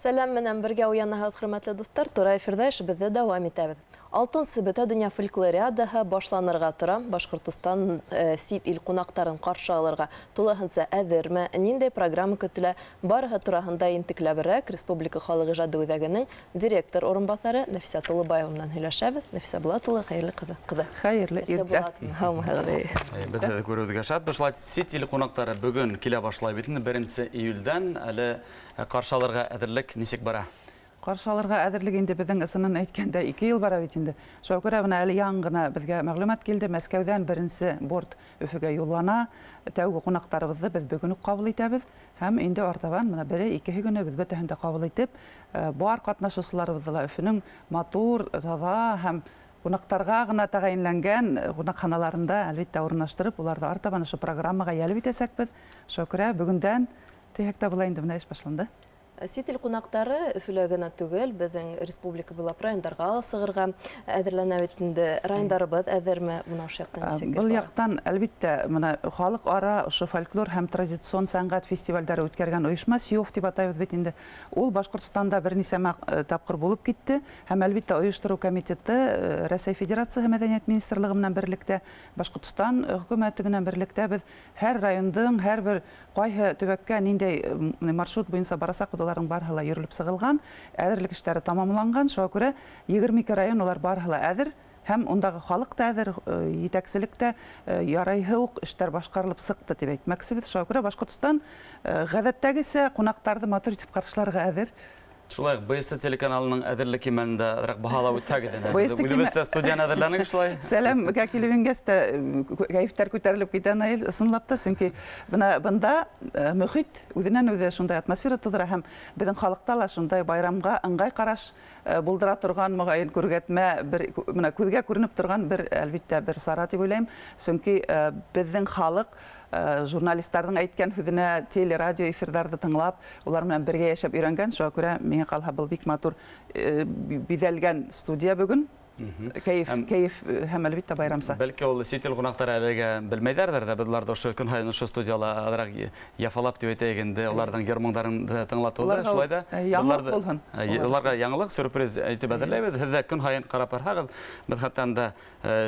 Сәлам менән бергә уянаһығыҙ, хөрмәтле дуҫтар. Тура эфирҙә эшебеҙҙе дауам итәбеҙ. Алтынсы бөтә донъя фольклориадаһы башланырға тора. Башҡортостан сит ил ҡунаҡтарын ҡаршы алырға тулыһынса әҙерме? Ниндәй программа көтөлә? Барыһы тураһында интекләберәк Республика халыҡ ижады үҙәгенең директор урынбаҫары Нәфисә Тулыбаева менән һөйләшәбеҙ. Нәфисә Булатова, хәйерле ҡыҙы. Хәйерле иртә. Һаумыһығыҙ. Беҙ күреүҙгә шат. Башлай сит ил ҡунаҡтары бөгөн килә башлай бит. 1 июльдән әле ҡаршы алырға әҙерлек нисек бара? Ҡаршы алырға әҙерлек инде беҙҙең ысынын әйткәндә 2 йыл бара бит инде. Шуға күрә бына әле яңғына беҙгә мәғлүмәт килде. Мәскәүҙән 1-нсе борт Өфөгә юллана. Тәүге ҡунаҡтарыбыҙҙы беҙ бөгөн үк ҡабул итәбеҙ. Һәм инде артабан мына 1-2 көнө беҙ бөтәһен дә ҡабул итеп, бар ҡатнашыусыларыбыҙҙы ла Өфөнөң матур, таҙа һәм ҡунаҡтарға ғына тәғәйенләнгән ҡунаҡханаларында әлбиттә урынлаштырып, уларҙы артабан ошо программаға йәлеп итәсәкбеҙ. Шуға күрә бөгөндән тиһәк тә була инде менә эш башланды. Сит ил ҡунаҡтары Өфөлә генә түгел, беҙҙең республика буйлап райондарға ла сығырға әҙерләнә бит инде. Райондарыбыҙ әҙерме бына ошо яҡтан нисек? Был яҡтан әлбиттә мына халыҡ-ара ошо фольклор һәм традицион сәнғәт фестивалдары үткәргән ойошма СИОФ дип атайбыҙ бит инде. Ул Башҡортостанда бер нисәмә тапҡыр булып китте һәм әлбиттә ойоштороу комитеты Рәсәй Федерацияһы Мәҙәниәт министрлығы менән берлектә, Башҡортостан хөкүмәте менән берлектә беҙ һәр райондың һәр бер ҡайһы төбәккә ниндәй маршрут буйынса барасаҡ уларың барыһы ла йөрөлөп сығылған, әҙерлек эштәре тамамланған. Шуға күрә 22 район улар барыһы ла әҙер һәм ундағы халыҡ та әҙер, етәкселек тә ярайһы уҡ эштәр башҡарылып сыҡты тип әйтмәксебеҙ. Шуға күрә Башҡортостан ғәҙәттәгесә ҡунаҡтарҙы матур итеп ҡаршыларға әҙер. Шулай, БСТ телеканалының әҙерлек кимәлендә баһалап үтәгеҙ. Үҙебеҙсә студияны әҙерләнек шулай. Сәләмгә килеп ингәс тә кәйефтәр күтәрелеп китә, Наил, ысынлап та, сөнки бында мөхит үҙенән-үҙе шундай атмосфера тыуҙыра һәм беҙҙең халыҡта ла шундай байрамға ыңғай ҡараш булдыра торған, моғайын күргәтмә, күҙгә күренеп торған бер әлбиттә бер сара тип уйлайым. Сөнки беҙҙең халыҡ журналисттарҙың әйткән һүҙенә теле-радио эфирҙарҙы тыңлап, улар менән бергә йәшәп өйрәнгән. Шуға күрә миңә ҡалһа был бик матур биҙәлгән студия бөгөн. Кәйеф һәм әлбиттә байрамса. Бәлки ул сит ил ҡунаҡтары әлегә белмәйҙәрҙер ҙә, беҙләрҙе ошо көн һайын ошо студияла аҙыраҡ яфалап дип әйтәйек инде, уларҙың йыр-моңдарын тыңлатыуҙа, шулай да. Яңылыҡ булһын. Уларға яңылыҡ, сюрприз әйтеп әҙерләйбеҙ. Һеҙ ҙә көн һайын ҡарап барһағыҙ. Беҙ хәтта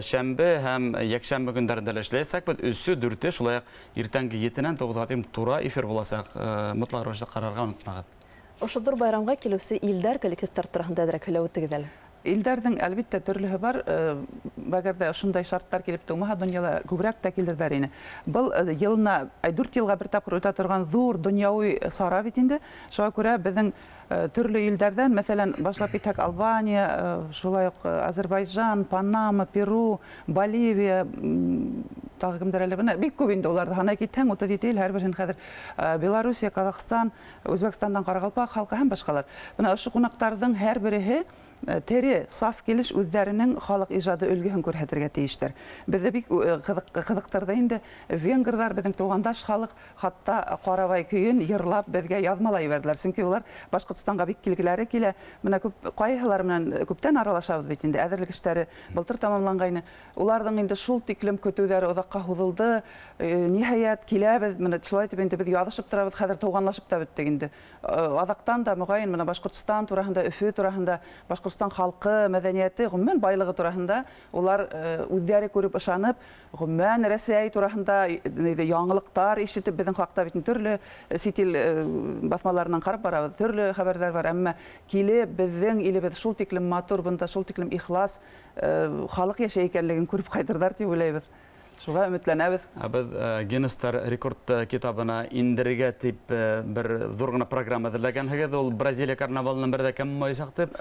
шәмбе һәм йәкшәмбе көндәрендә лә эшләйәсәкбеҙ. 3-4 шулай иртәнге 7-нән 9-ға тиклем тура эфир буласаҡ. Мотлаҡ рәүештә ҡарарға онотмағыҙ. Ошо ҙур байрамға килеүсе илдәр, коллективтар тураһында әҙерәк һөйләүегеҙ әле. Илдәрҙең әлбиттә төрлөһө бар. Әгәр ҙә ошондай шарттар килеп тыумаһа, донъяла күберәк тә килерҙәр ине. Был йылына 4 йылға бер тапҡыр үтә торған ҙур донъяуи сара бит инде. Шуға күрә беҙҙең төрлө илдәрҙән, мәҫәлән, башлап китһәк, Албания, шулай уҡ Азербайжан, Панама, Перу, Боливия, тағы кемдәр әле бына, бик күп инде уларҙы һанай китһәң, 37 ил, һәр береһен хәҙер Белоруссия, Казахстан, Үзбәкстандан Ҡарағалпаҡ халҡы һәм башҡалар. Бына ошо ҡунаҡтарҙың һәр береһе тере, саф килеш үҙҙәренең халыҡ ижады өлгөһөн күрһәтергә тейештәр. Беҙҙе бик ҡыҙыҡтырҙы инде венгрҙар, беҙҙең туғандаш халыҡ, хатта ҡарабай көйөн йырлап беҙгә яҙмалай ебәрҙеләр. Сөнки улар Башҡортостанға бик килгеләре килә. Менә ҡайһылар менән күптән аралашабыҙ бит инде. Әҙерлек эштәре былтыр тамамланғайны. Уларҙың инде шул тиклем көтөүҙәре оҙаҡҡа һуҙылды. Ниһайәт киләбеҙ, менә шулай итеп инде беҙ яҙышып торабыҙ, хәҙер туғанлашып та бөттөк инде. Аҙаҡтан да моғайын менә Башҡортостан тураһында, Өфө тураһында, Башҡортостан халҡы, мәҙәниәте, ғөмүмән байлығы тураһында улар үҙҙәре күреп ышанып, ғөмүмән Рәсәй тураһында яңылыҡтар ишетеп, беҙҙең хаҡта бит төрлө сит ил баҫмаларынан ҡарап барабыҙ, төрлө хәбәрҙәр бар, әммә килеп беҙҙең илебеҙ шул тиклем матур, бында шул тиклем ихлас халыҡ йәшәй икәнлеген күреп ҡайтырҙар тип уйлайбыҙ. Шуға өмөтләнәбеҙ. Беҙ Гиннестар рекорд китабына индерергә тип бер ҙур ғына программа әҙерләгәнһегеҙ. Ул Бразилия карнавалынан берҙә кем майсаҡ тип,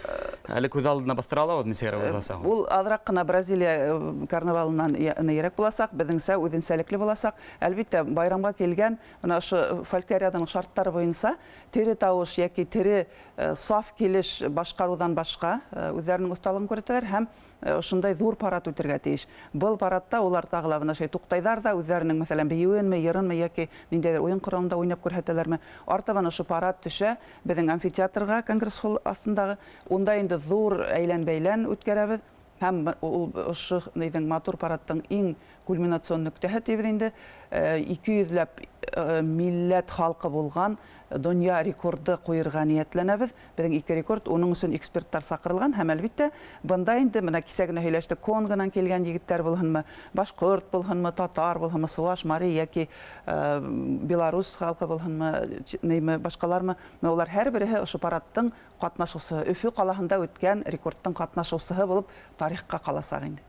әле күҙ алдына баҫтыра алабыҙ нисегерәк буласаҡ? Ул аҙыраҡ ҡына Бразилия карнавалынан нейерәк буласаҡ, беҙҙеңсә үҙенсәлекле буласаҡ. Әлбиттә, байрамға килгән, бына ошо фольклориаданың шарттары буйынса, тере тауыш йәки тере саф килеш башҡарыуҙан башҡа үҙҙәренең оҫталығын күрһәтәләр һәм ошондай ҙур парад үтергә тейеш. Был парадта улар тағы ла туҡтайҙар ҙа үҙҙәренең, мәҫәлән, бейеүенме, йырынмы, йәки ниндәйҙер уйын ҡоралында уйнап күрһәтәләрме. Артабан ошо парад төшә беҙҙең амфитеатрға, конгресс-холл аҫтындағы. Унда инде ҙур әйлән-бәйлән үткәрәбеҙ. Һәм ошо матур парадтың иң кульминацион нөктәһе тибеҙ инде 200-ләп милләт халкы булган дөнья рекорды куерга ниятләнәбез. Безнең 2 рекорд, уның өчен экспертлар сакырылган һәм әлбәттә бында инде менә кисә генә һөйләштек, Конгодан килгән егетләр булһынмы, башкорт булһынмы, татар булһынмы, суаш, мари яки белорус халкы булһынмы, нәйме башкалармы, улар һәрберсе ошо парадтың катнашучысы, Өфө калаһында үткән рекордтың катнашучысы булып тарихка каласак инде.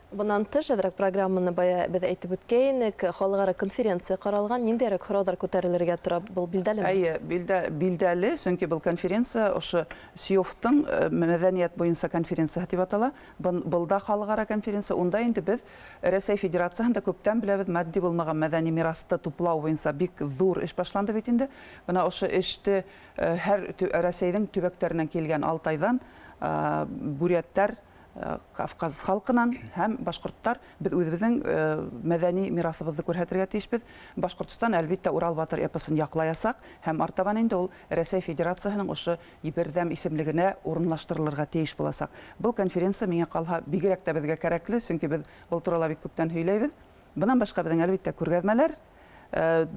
Бунан тыш, әдрәк программаны бая беҙ әйтеп үткәйнек, халыкара конференция ҡаралған, ниндәйерәк һорауҙар күтәрелергә тора, был билдәлеме? Әйе, билдәле, сөнки был конференция ошо СИОФ-тың мәҙәниәт буйынса конференцияһы дип атала. Булда халыкара конференция, унда инде без Рәсәй Федерацияһында күптән беләбез, матди булмаган мәҙәни мирасты туплау буйынса бик зур эш башланды бит инде. Бына ошо эште һәр Рәсәйҙең төбәктәренән килгән Алтайҙан буряттар, Кавказ халкынан һәм башкорттар без үзебезнең мәдәни мирасыбызны күрһәтергә тиешбез. Башкортстан әлбәттә Урал батыр эпосын яклаясак һәм артабан инде ул Рәсәй Федерациясының ошо Ибердәм исемлегенә урынлаштырылырга тиеш буласак. Бу конференция миңа калһа бигрәк тә безгә кәрәкле, чөнки без бу турыда бик күптән һөйләйбез. Бунан башка безнең әлбәттә күргәзмәләр,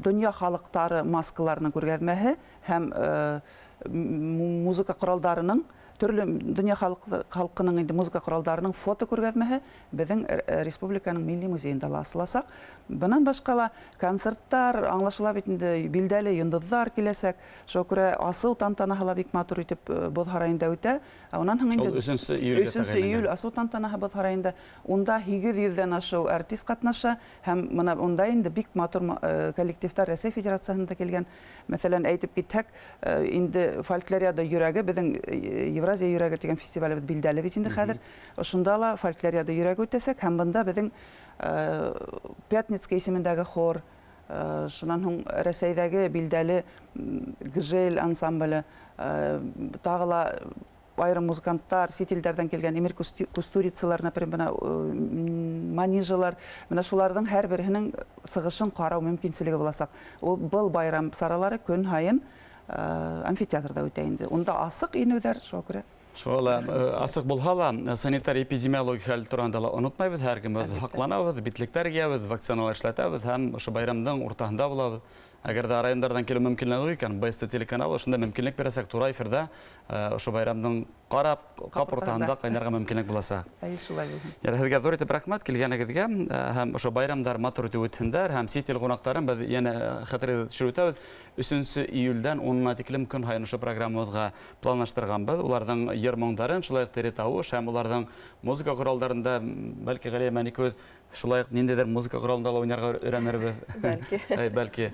дөнья халыктары маскаларының күргәзмәһе һәм музыка коралдарының төрле дөнья халкының инде музыка коралдарының фото күргәзмәһе безнең республиканың милли музейында асыласак. Бунан башка концерттар, аңлашыла бит инде билдәле йондызлар киләсәк, шуңа күрә асыл тантанаһы бик матур итеп Боз һараенда үтә. Унан һәм инде 3 июль асыл тантанаһы Боз һараенда. Унда 800-дән ашу артист катнаша һәм менә унда инде бик матур коллективтар Рәсәй Федерациясында килгән. Мәсәлән, әйтеп китсәк, инде фольклориада йөрәге безнең Евразия йөрәге дигән фестивалебез билдәле бит инде хәзер. Ошонда ла фольклориада йөрәге үтәсәк һәм бында безнең Пятницкий исемендәге хор, шуннан һуң Рәсәйдәге билдәле Гжель ансамбле, тагыла айрым музыканттар, сителдәрдән килгән Эмир Кустурицалар, например, манижалар, менә шуларның һәрберсенең сыгышын карау мөмкинлеге буласак. Был байрам саралары көн һайын амфитеатрда үтә инде. Унда асык инеүҙәр, шуңа күрә. Шула асык булһа ла санитар эпидемиологик хәл турында ла онотмайбыз, һәркембез һакланабыз, битлектәр киябез, вакциналар эшләтәбез һәм ошо байрамдың уртаһында булабыз. Әгәр дә райондардан килү мөмкинлеге икән, БСТ телеканалы ошонда мөмкинлек бирәсәк, тура эфирдә ошо байрамның кап уртаһында кайнарга мөмкинлек буласа. Шулай булһын. Һеҙгә зур итеп рәхмәт килгәнегеҙгә һәм ошо байрамдар матур итеп үтһендәр һәм сит ил ҡунаҡтарын беҙ йәнә хәтерегеҙгә төшөрөтәбеҙ. 3 июльдән 10-на тиклем көн һайын ошо программабыҙға планлаштырғанбыҙ. Уларҙың йыр-моңдарын, шулай уҡ тере тауыш һәм уларҙың музыка ҡоралдарында, бәлки Ғәлиә икәүҙ шулай уҡ ниндәйҙер музыка ҡоралында ла уйнарға өйрәнербеҙ. Бәлки.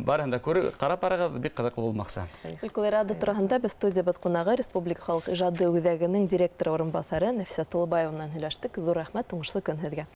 Барыһын да ҡарап барығыҙ, бик ҡыҙыҡлы булмаҡсы. Фольклориада тураһында без студиябыҙ ҡунағы Республика халыҡ ижады үҙәгенең директоры урынбаҫары Нәфисә Тулыбаеванан һөйләштек. Ҙур рәхмәт, уңышлы көн һеҙгә.